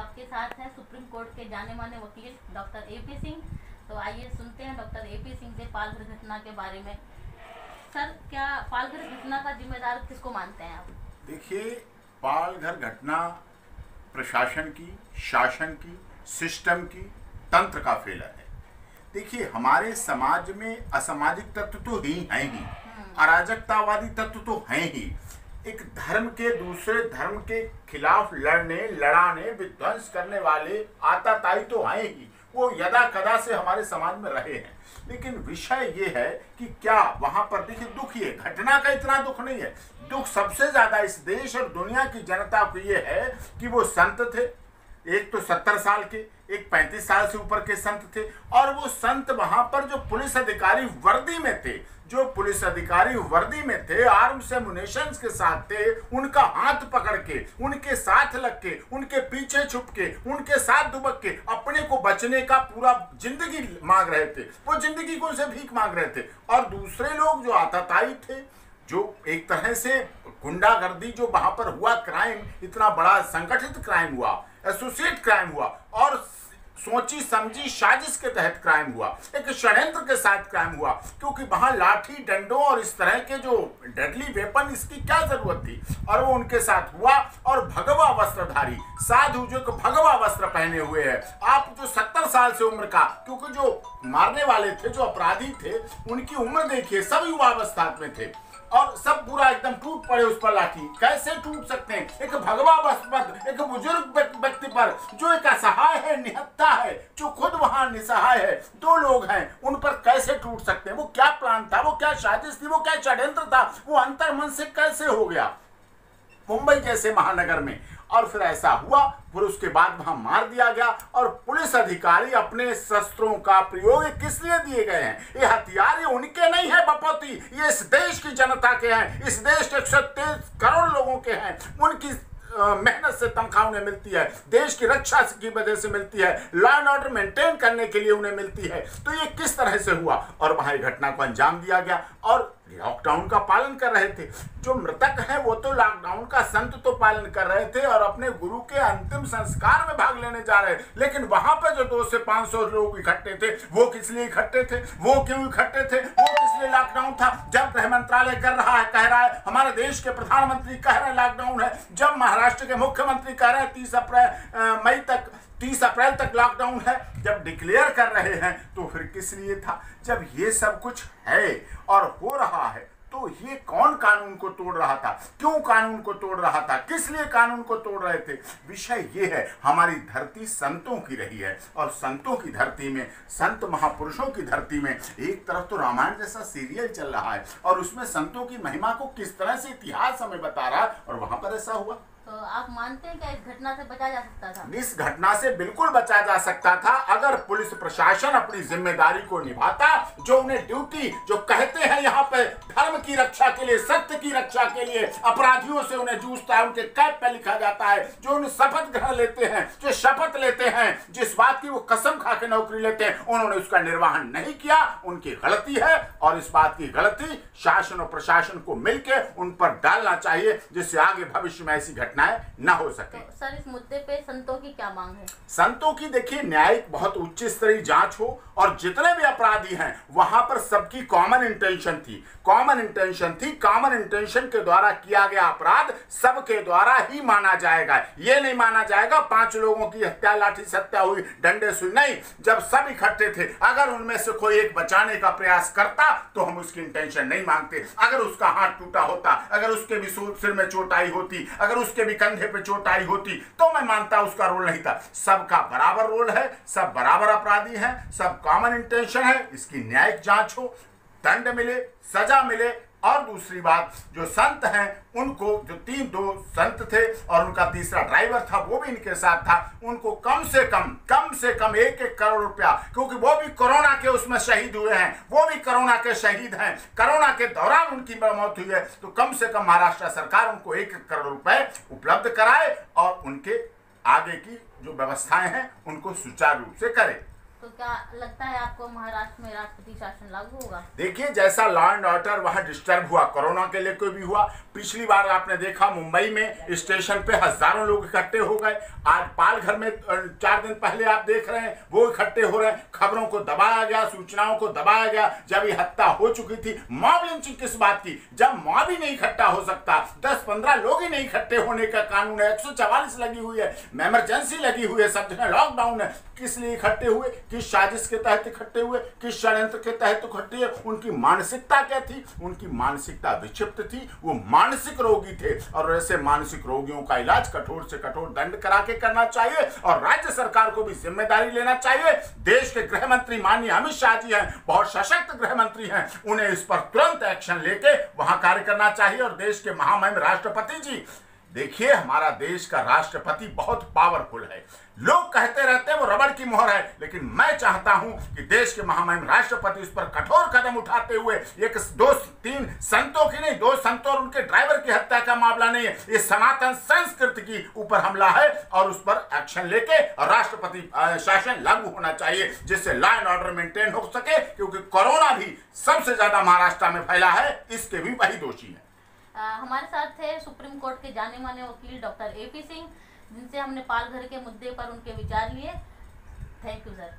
आपके साथ हैं सुप्रीम कोर्ट के जाने माने वकील डॉक्टर एपी सिंह। तो आइए सुनते हैं डॉक्टर एपी सिंह से पालघर घटना के बारे में। सर, क्या पालघर घटना का जिम्मेदार किसको मानते हैं आप? देखिए, पालघर घटना प्रशासन की, शासन की, सिस्टम की, तंत्र का फेलर है। देखिए, हमारे समाज में असामाजिक तत्व तो ही हैं ही, अराजकतावादी तत्व तो हैं ही। एक धर्म के दूसरे धर्म के खिलाफ लड़ाने विध्वंस करने वाले आताताई तो हैं ही, वो यदा कदा से हमारे समाज में रहे हैं। लेकिन विषय ये है कि क्या वहां पर, देखिए, दुख ये घटना का इतना दुख नहीं है। दुख सबसे ज्यादा इस देश और दुनिया की जनता को ये है कि वो संत थे, एक तो 70 साल के, एक 35 साल से ऊपर के संत थे, और वो संत वहां पर जो पुलिस अधिकारी वर्दी में थे, आर्म्स एमुनेशंस के साथ थे, उनका हाथ पकड़ के, उनके साथ लग के, उनके पीछे छुप के, उनके साथ दुबक के अपने को बचने का पूरा जिंदगी मांग रहे थे। वो जिंदगी को उनसे भीख मांग रहे थे। और दूसरे लोग जो आतताई थे, जो एक तरह से गुंडागर्दी, जो वहां पर हुआ क्राइम, इतना बड़ा संगठित क्राइम हुआ, एसोसिएट क्राइम हुआ, और सोची समझी साजिश के तहत क्राइम हुआ, एक षड्यंत्र के साथ क्राइम हुआ, क्योंकि वहां लाठी डंडों और इस तरह के जो डेडली वेपन, इसकी क्या जरूरत थी, और वो उनके साथ हुआ। और भगवा वस्त्रधारी साधु जो भगवा वस्त्र पहने हुए हैं, आप जो 70 साल से उम्र का, क्योंकि जो मारने वाले थे, जो अपराधी थे, उनकी उम्र देखिए, सब युवावस्था में थे, और सब पूरा एकदम टूट पड़े उस पर लाठी। कैसे टूट सकते हैं एक भगवा वस्त्र, एक बुजुर्ग व्यक्ति पर, जो एक असहाय है, निहत्था है, जो खुद वहां निसहाय है, 2 लोग हैं, उन पर कैसे टूट सकते हैं? वो क्या प्लान था, वो क्या साजिश थी, वो क्या षड्यंत्र था, वो अंतर्मन से कैसे हो गया मुंबई जैसे महानगर में? और फिर ऐसा हुआ, फिर उसके बाद वहां मार दिया गया। और पुलिस अधिकारी अपने शस्त्रों का प्रयोग किस लिए दिए गए हैं? ये हथियार ये उनके नहीं है बपौती, ये इस देश की जनता के हैं, इस देश के 123 करोड़ लोगों के हैं। उनकी मेहनत से तनख्वाह उन्हें मिलती है, देश की रक्षा की वजह से मिलती है, लॉ एंड ऑर्डर मेंटेन करने के लिए उन्हें मिलती है। तो ये किस तरह से हुआ? और वहां घटना को अंजाम दिया गया, और लॉकडाउन का पालन कर रहे थे। जो मृतक हैं वो तो लॉकडाउन का संत तो पालन कर रहे थे और अपने गुरु के अंतिम संस्कार में भाग लेने जा रहे, लेकिन वहां पर जो 200 से 500 लोग इकट्ठे थे, वो किस लिए इकट्ठे थे, वो क्यों इकट्ठे थे, वो किस लिए लॉकडाउन था? जब गृह मंत्रालय कर रहा है, कह रहा है, हमारे देश के प्रधानमंत्री कह रहे हैं लॉकडाउन है, जब महाराष्ट्र के मुख्यमंत्री कह रहे हैं 30 अप्रैल तक लॉकडाउन है, जब डिक्लेयर कर रहे हैं, तो फिर किस लिए था? जब ये सब कुछ है और हो रहा है, तो ये कौन कानून को तोड़ रहा था, क्यों कानून को तोड़ रहा था, किस लिए कानून को तोड़ रहे थे? विषय ये है, हमारी धरती संतों की रही है, और संतों की धरती में, संत महापुरुषों की धरती में, एक तरफ तो रामायण जैसा सीरियल चल रहा है, और उसमें संतों की महिमा को किस तरह से इतिहास हमें बता रहा है, और वहां पर ऐसा हुआ। तो आप मानते हैं कि इस घटना से बचा जा सकता था? इस घटना से बिल्कुल बचा जा सकता था, अगर पुलिस प्रशासन अपनी जिम्मेदारी को निभाता, जो उन्हें ड्यूटी, जो कहते हैं यहाँ पे धर्म की रक्षा के लिए, सत्य की रक्षा के लिए अपराधियों से उन्हें जूझता है, उनके कैप पे लिखा जाता है, जो उन्हें शपथ ग्रहण लेते हैं, जो शपथ लेते हैं, जिस बात की वो कसम खा के नौकरी लेते हैं, उन्होंने उसका निर्वहन नहीं किया, उनकी गलती है। और इस बात की गलती शासन और प्रशासन को मिलकर उन पर डालना चाहिए, जिससे आगे भविष्य में ऐसी घटनाएं न हो सके। तो सर, इस मुद्दे पे संतों की क्या मांग है? संतों की देखिए, न्यायिक बहुत उच्च स्तरीय जांच हो, और जितने भी अपराधी हैं वहां पर सबकी कॉमन इंटेंशन थी, कॉमन इंटेंशन के द्वारा किया गया अपराध सबके द्वारा ही माना जाएगा। ये नहीं माना जाएगा 5 लोगों की हत्या, लाठी से हत्या हुई, डंडे से नहीं। जब सब इकट्ठे थे, अगर उनमें से कोई एक बचाने का प्रयास करता, तो हम उसकी इंटेंशन नहीं मांगते। अगर उसका हाथ टूटा होता, अगर उसके भी सिर में चोट आई होती, अगर उसके भी कंधे पे चोट आई होती, तो मैं मानता उसका रोल नहीं था। सबका बराबर रोल है, सब बराबर अपराधी हैं, सब कॉमन इंटेंशन है। इसकी न्यायिक जांच हो, दंड मिले, सजा मिले। और दूसरी बात, जो संत हैं उनको, जो 2 संत थे और उनका तीसरा ड्राइवर था, वो भी इनके साथ था, उनको कम से कम 1-1 करोड़ रुपया, क्योंकि वो भी कोरोना के उसमें शहीद हुए हैं, वो भी कोरोना के शहीद हैं, कोरोना के दौरान उनकी मौत हुई है, तो कम से कम महाराष्ट्र सरकार उनको 1 करोड़ रुपए उपलब्ध कराए और उनके आगे की जो व्यवस्थाएं हैं उनको सुचारू रूप से करे। तो क्या लगता है आपको महाराष्ट्र में राष्ट्रपति शासन लागू होगा? देखिए, जैसा लॉ एंड ऑर्डर वहां डिस्टर्ब हुआ, कोरोना के लिए कोई भी हुआ, पिछली बार आपने देखा मुंबई में स्टेशन पे हजारों लोग इकट्ठे हो गए। आज पालघर में 4 दिन पहले आप देख रहे हैं वो इकट्ठे हो रहे हैं। खबरों को दबाया गया, सूचनाओं को दबाया गया। जब ये हत्या हो चुकी थी, मॉब लिंचिंग किस बात की? जब मॉब ही नहीं इकट्ठा हो सकता, 10-15 लोग ही नहीं इकट्ठे होने का कानून है, 144 लगी हुई है, इमरजेंसी लगी हुई है, सब जगह लॉकडाउन है। किस लिए इकट्ठे हुए? किस साजिश के तहत इकट्ठे हुए? किस षड्यंत्र के तहत इकट्ठे हुए? उनकी मानसिकता क्या थी? उनकी मानसिकता विक्षिप्त थी, वो मानसिक रोगी थे। और ऐसे मानसिक रोगियों का इलाज कठोर से कठोर दंड करा के करना चाहिए और राज्य सरकार को भी जिम्मेदारी लेना चाहिए। देश के गृह मंत्री माननीय अमित शाह जी हैं, बहुत सशक्त गृह मंत्री हैं, उन्हें इस पर तुरंत एक्शन लेके वहां कार्य करना चाहिए। और देश के महामहिम राष्ट्रपति जी, देखिए, हमारा देश का राष्ट्रपति बहुत पावरफुल है। लोग कहते रहते हैं वो रबड़ की मोहर है, लेकिन मैं चाहता हूं कि देश के महामहिम राष्ट्रपति इस पर कठोर कदम उठाते हुए, एक 2-3 संतों की नहीं, 2 संतों और उनके ड्राइवर की हत्या का मामला नहीं है, ये सनातन संस्कृति की ऊपर हमला है और उस पर एक्शन लेके राष्ट्रपति शासन लागू होना चाहिए, जिससे लॉ एंड ऑर्डर मेंटेन हो सके। क्योंकि कोरोना भी सबसे ज्यादा महाराष्ट्र में फैला है, इसके भी वही दोषी है। हमारे साथ थे सुप्रीम कोर्ट के जाने माने वकील डॉक्टर AP सिंह, जिनसे हमने पालघर के मुद्दे पर उनके विचार लिए। Thank you sir.